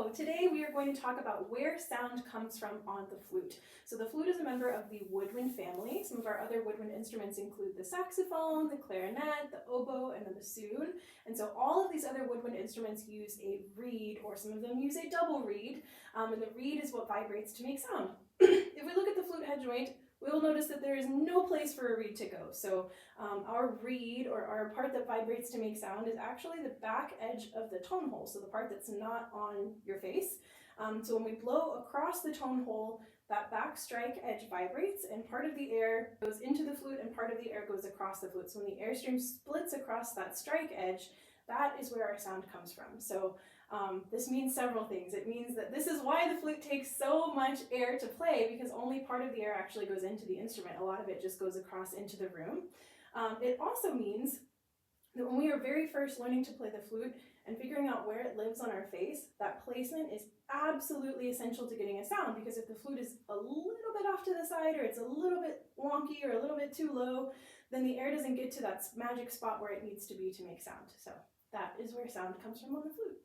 So today we are going to talk about where sound comes from on the flute. So the flute is a member of the woodwind family. Some of our other woodwind instruments include the saxophone, the clarinet, the oboe, and the bassoon. And so all of these other woodwind instruments use a reed, or some of them use a double reed, and the reed is what vibrates to make sound. If we look at the flute head joint, we will notice that there is no place for a reed to go. So our reed, or our part that vibrates to make sound, is actually the back edge of the tone hole, so the part that's not on your face. So when we blow across the tone hole, that back strike edge vibrates, and part of the air goes into the flute and part of the air goes across the flute. So when the airstream splits across that strike edge, that is where our sound comes from. So this means several things. It means that this is why the flute takes so much air to play, because only part of the air actually goes into the instrument. A lot of it just goes across into the room. It also means that when we are very first learning to play the flute and figuring out where it lives on our face, that placement is absolutely essential to getting a sound, because if the flute is a little bit off to the side, or it's a little bit wonky or a little bit too low, then the air doesn't get to that magic spot where it needs to be to make sound. So that is where sound comes from on the flute.